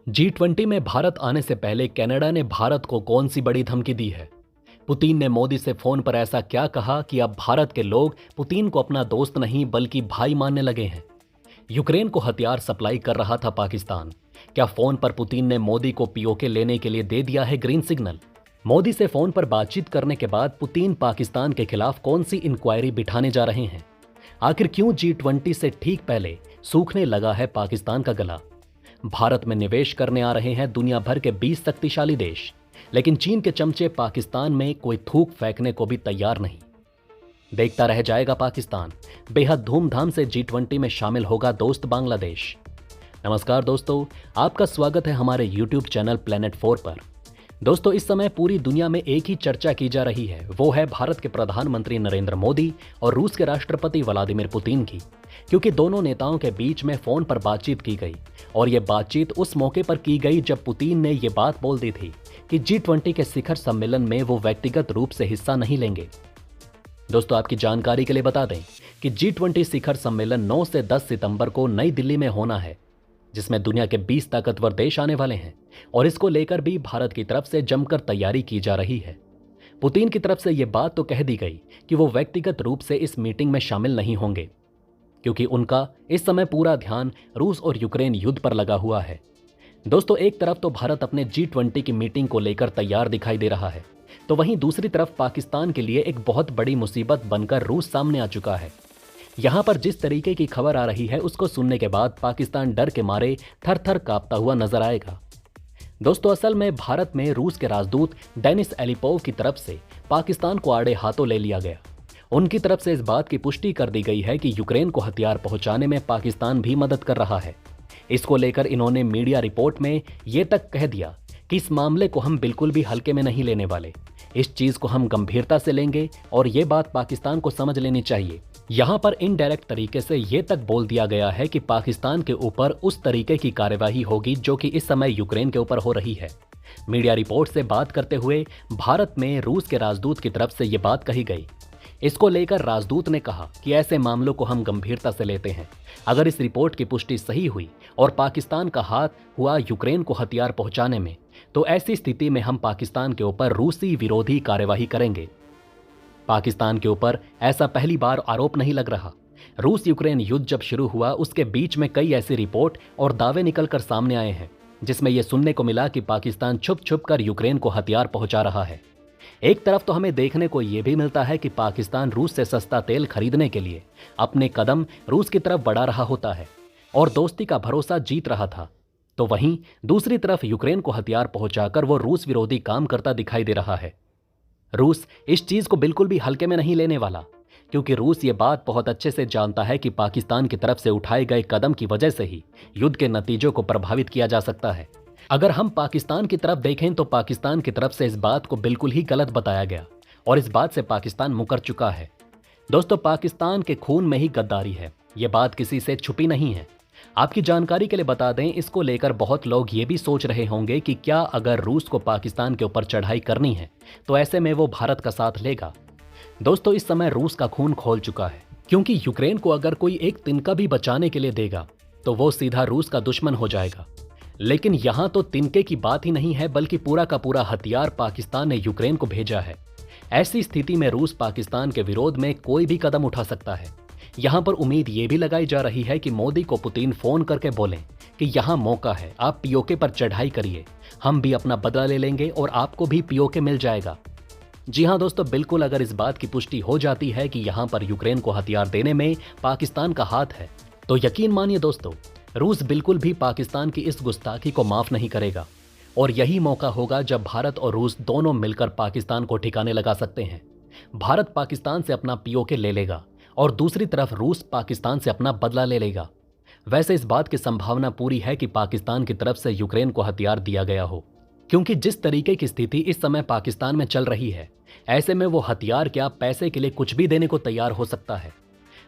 G20 में भारत आने से पहले कनाडा ने भारत को कौन सी बड़ी धमकी दी है? पुतिन ने मोदी से फोन पर ऐसा क्या कहा कि अब भारत के लोग पुतिन को अपना दोस्त नहीं बल्कि भाई मानने लगे हैं? यूक्रेन को हथियार सप्लाई कर रहा था पाकिस्तान। क्या फोन पर पुतिन ने मोदी को पीओके लेने के लिए दे दिया है ग्रीन सिग्नल? मोदी से फोन पर बातचीत करने के बाद पुतिन पाकिस्तान के खिलाफ कौन सी इंक्वायरी बिठाने जा रहे हैं? आखिर क्यों G20 से ठीक पहले सूखने लगा है पाकिस्तान का गला? भारत में निवेश करने आ रहे हैं दुनिया भर के 20 शक्तिशाली देश, लेकिन चीन के चमचे पाकिस्तान में कोई थूक फेंकने को भी तैयार नहीं। देखता रह जाएगा पाकिस्तान, बेहद धूमधाम से G20 में शामिल होगा दोस्त बांग्लादेश। नमस्कार दोस्तों, आपका स्वागत है हमारे YouTube चैनल प्लेनेट 4 पर। दोस्तों, इस समय पूरी दुनिया में एक ही चर्चा की जा रही है, वो है भारत के प्रधानमंत्री नरेंद्र मोदी और रूस के राष्ट्रपति व्लादिमीर पुतिन की, क्योंकि दोनों नेताओं के बीच में फोन पर बातचीत की गई और ये बातचीत उस मौके पर की गई जब पुतिन ने ये बात बोल दी थी कि G20 के शिखर सम्मेलन में वो व्यक्तिगत रूप से हिस्सा नहीं लेंगे। दोस्तों, आपकी जानकारी के लिए बता दें कि G20 शिखर सम्मेलन 9 से 10 सितंबर को नई दिल्ली में होना है, जिसमें दुनिया के 20 ताकतवर देश आने वाले हैं और इसको लेकर भी भारत की तरफ से जमकर तैयारी की जा रही है। पुतिन की तरफ से यह बात तो कह दी गई कि वो व्यक्तिगत रूप से इस मीटिंग में शामिल नहीं होंगे, क्योंकि उनका इस समय पूरा ध्यान रूस और यूक्रेन युद्ध पर लगा हुआ है। दोस्तों, एक तरफ तो भारत अपने G20 की मीटिंग को लेकर तैयार दिखाई दे रहा है, तो वहीं दूसरी तरफ पाकिस्तान के लिए एक बहुत बड़ी मुसीबत बनकर रूस सामने आ चुका है। यहां पर जिस तरीके की खबर आ रही है उसको सुनने के बाद पाकिस्तान डर के मारे थर थर कांपता हुआ नजर आएगा। दोस्तों, असल में भारत में रूस के राजदूत डेनिस एलिपोव की तरफ से पाकिस्तान को आड़े हाथों ले लिया गया। उनकी तरफ से इस बात की पुष्टि कर दी गई है कि यूक्रेन को हथियार पहुंचाने में पाकिस्तान भी मदद कर रहा है। इसको लेकर इन्होंने मीडिया रिपोर्ट में ये तक कह दिया कि इस मामले को हम बिल्कुल भी हल्के में नहीं लेने वाले, इस चीज को हम गंभीरता से लेंगे और ये बात पाकिस्तान को समझ लेनी चाहिए। यहां पर इनडायरेक्ट तरीके से यह तक बोल दिया गया है कि पाकिस्तान के ऊपर उस तरीके की कार्यवाही होगी जो कि इस समय यूक्रेन के ऊपर हो रही है। मीडिया रिपोर्ट से बात करते हुए भारत में रूस के राजदूत की तरफ से यह बात कही गई। इसको लेकर राजदूत ने कहा कि ऐसे मामलों को हम गंभीरता से लेते हैं। अगर इस रिपोर्ट की पुष्टि सही हुई और पाकिस्तान का हाथ हुआ यूक्रेन को हथियार पहुंचाने में, तो ऐसी स्थिति में हम पाकिस्तान के ऊपर रूसी विरोधी कार्यवाही करेंगे। पाकिस्तान के ऊपर ऐसा पहली बार आरोप नहीं लग रहा। रूस यूक्रेन युद्ध जब शुरू हुआ उसके बीच में कई ऐसी रिपोर्ट और दावे निकलकर सामने आए हैं जिसमें यह सुनने को मिला कि पाकिस्तान छुप छुप कर यूक्रेन को हथियार पहुंचा रहा है। एक तरफ तो हमें देखने को यह भी मिलता है कि पाकिस्तान रूस से सस्ता तेल खरीदने के लिए अपने कदम रूस की तरफ बढ़ा रहा होता है और दोस्ती का भरोसा जीत रहा था, तो वहीं दूसरी तरफ यूक्रेन को हथियार पहुंचाकर वो रूस विरोधी काम करता दिखाई दे रहा है। रूस इस चीज को बिल्कुल भी हल्के में नहीं लेने वाला, क्योंकि रूस ये बात बहुत अच्छे से जानता है कि पाकिस्तान की तरफ से उठाए गए कदम की वजह से ही युद्ध के नतीजों को प्रभावित किया जा सकता है। अगर हम पाकिस्तान की तरफ देखें तो पाकिस्तान की तरफ से इस बात को बिल्कुल ही गलत बताया गया और इस बात से पाकिस्तान मुकर चुका है। दोस्तों, पाकिस्तान के खून में ही गद्दारी है, ये बात किसी से छुपी नहीं है। आपकी जानकारी के लिए बता दें, इसको लेकर बहुत लोग ये भी सोच रहे होंगे कि क्या अगर रूस को पाकिस्तान के ऊपर चढ़ाई करनी है तो ऐसे में वो भारत का साथ लेगा। दोस्तों, इस समय रूस का खून खोल चुका है, क्योंकि यूक्रेन को अगर कोई एक तिनका भी बचाने के लिए देगा तो वो सीधा रूस का दुश्मन हो जाएगा। लेकिन यहां तो तिनके की बात ही नहीं है, बल्कि पूरा का पूरा हथियार पाकिस्तान ने यूक्रेन को भेजा है। ऐसी स्थिति में रूस पाकिस्तान के विरोध में कोई भी कदम उठा सकता है। यहां पर उम्मीद ये भी लगाई जा रही है कि मोदी को पुतिन फोन करके बोलें कि यहां मौका है, आप पीओके पर चढ़ाई करिए, हम भी अपना बदला ले लेंगे और आपको भी पीओके मिल जाएगा। जी हां दोस्तों, बिल्कुल अगर इस बात की पुष्टि हो जाती है कि यहां पर यूक्रेन को हथियार देने में पाकिस्तान का हाथ है, तो यकीन मानिए दोस्तों, रूस बिल्कुल भी पाकिस्तान की इस गुस्ताखी को माफ नहीं करेगा और यही मौका होगा जब भारत और रूस दोनों मिलकर पाकिस्तान को ठिकाने लगा सकते हैं। भारत पाकिस्तान से अपना पीओके ले लेगा और दूसरी तरफ रूस पाकिस्तान से अपना बदला ले लेगा। वैसे इस बात की संभावना पूरी है कि पाकिस्तान की तरफ से यूक्रेन को हथियार दिया गया हो, क्योंकि जिस तरीके की स्थिति इस समय पाकिस्तान में चल रही है, ऐसे में वो हथियार क्या पैसे के लिए कुछ भी देने को तैयार हो सकता है।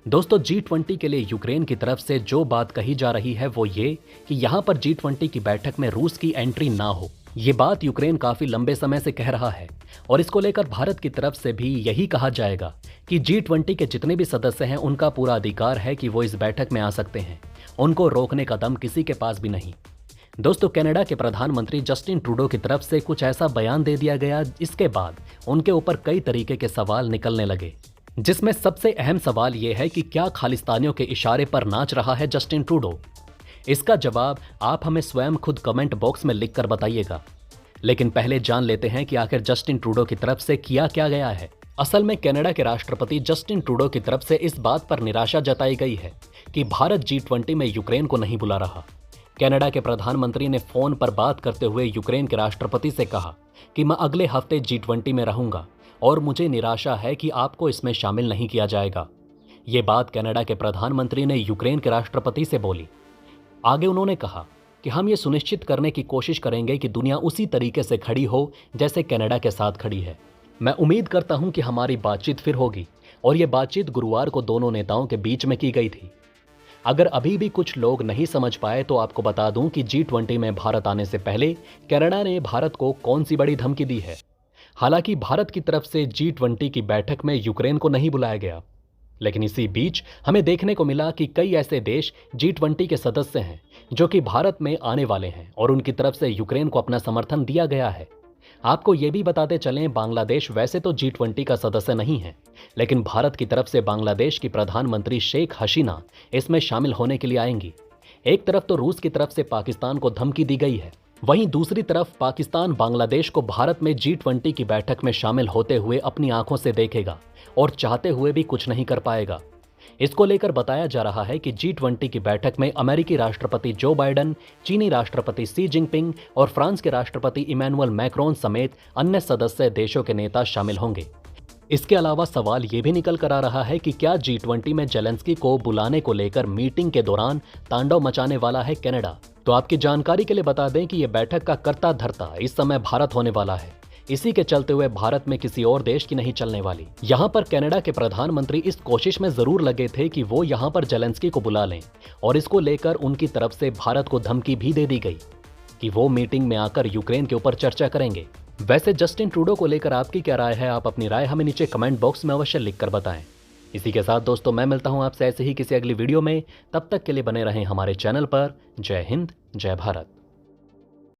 दोस्तों, G20 के लिए यूक्रेन की तरफ से जो बात कही जा रही है वो ये कि यहां पर G20 की बैठक में रूस की एंट्री ना हो। ये बात यूक्रेन काफी लंबे समय से कह रहा है और इसको लेकर भारत की तरफ से भी यही कहा जाएगा कि G20 के जितने भी सदस्य हैं उनका पूरा अधिकार है कि वो इस बैठक में आ सकते हैं, उनको रोकने का दम किसी के पास भी नहीं। दोस्तों, कनाडा के प्रधानमंत्री जस्टिन ट्रूडो की तरफ से कुछ ऐसा बयान दे दिया गया, इसके बाद उनके ऊपर कई तरीके के सवाल निकलने लगे, जिसमें सबसे अहम सवाल यह है कि क्या खालिस्तानियों के इशारे पर नाच रहा है जस्टिन ट्रूडो। इसका जवाब आप हमें स्वयं खुद कमेंट बॉक्स में लिखकर बताइएगा। लेकिन पहले जान लेते हैं कि आखिर जस्टिन ट्रूडो की तरफ से किया क्या गया है। असल में कनाडा के राष्ट्रपति जस्टिन ट्रूडो की तरफ से इस बात पर निराशा जताई गई है कि भारत G20 में यूक्रेन को नहीं बुला रहा। कनाडा के प्रधानमंत्री ने फोन पर बात करते हुए यूक्रेन के राष्ट्रपति से कहा कि मैं अगले हफ्ते G20 में रहूंगा और मुझे निराशा है कि आपको इसमें शामिल नहीं किया जाएगा। ये बात कनाडा के प्रधानमंत्री ने यूक्रेन के राष्ट्रपति से बोली। आगे उन्होंने कहा कि हम ये सुनिश्चित करने की कोशिश करेंगे कि दुनिया उसी तरीके से खड़ी हो जैसे कनाडा के साथ खड़ी है। मैं उम्मीद करता हूं कि हमारी बातचीत फिर होगी, और ये बातचीत गुरुवार को दोनों नेताओं के बीच में की गई थी। अगर अभी भी कुछ लोग नहीं समझ पाए तो आपको बता दूं कि G20 में भारत आने से पहले कनाडा ने भारत को कौन सी बड़ी धमकी दी है। हालांकि भारत की तरफ से G20 की बैठक में यूक्रेन को नहीं बुलाया गया, लेकिन इसी बीच हमें देखने को मिला कि कई ऐसे देश G20 के सदस्य हैं जो कि भारत में आने वाले हैं, और उनकी तरफ से यूक्रेन को अपना समर्थन दिया गया है। आपको ये भी बताते चलें, बांग्लादेश वैसे तो G20 का सदस्य नहीं है, लेकिन भारत की तरफ से बांग्लादेश की प्रधानमंत्री शेख हसीना इसमें शामिल होने के लिए आएंगी। एक तरफ तो रूस की तरफ से पाकिस्तान को धमकी दी गई है, वहीं दूसरी तरफ पाकिस्तान बांग्लादेश को भारत में G20 की बैठक में शामिल होते हुए अपनी आंखों से देखेगा और चाहते हुए भी कुछ नहीं कर पाएगा। इसको लेकर बताया जा रहा है कि G20 की बैठक में अमेरिकी राष्ट्रपति जो बाइडन, चीनी राष्ट्रपति शी जिनपिंग और फ्रांस के राष्ट्रपति इमैनुअल मैक्रोन समेत अन्य सदस्य देशों के नेता शामिल होंगे। इसके अलावा सवाल ये भी निकल कर आ रहा है कि क्या G20 में जेलेंस्की को बुलाने को लेकर मीटिंग के दौरान तांडव मचाने वाला है कनाडा। तो आपकी जानकारी के लिए बता दें कि यह बैठक का कर्ता धर्ता इस समय भारत होने वाला है। इसी के चलते हुए भारत में किसी और देश की नहीं चलने वाली। यहाँ पर कनाडा के प्रधानमंत्री इस कोशिश में जरूर लगे थे कि वो यहाँ पर जेलेंस्की को बुला लें, और इसको लेकर उनकी तरफ से भारत को धमकी भी दे दी गई कि वो मीटिंग में आकर यूक्रेन के ऊपर चर्चा करेंगे। वैसे जस्टिन ट्रूडो को लेकर आपकी क्या राय है? आप अपनी राय हमें नीचे कमेंट बॉक्स में अवश्य लिखकर बताएं। इसी के साथ दोस्तों, मैं मिलता हूं आपसे ऐसे ही किसी अगली वीडियो में। तब तक के लिए बने रहें हमारे चैनल पर। जय हिंद, जय भारत।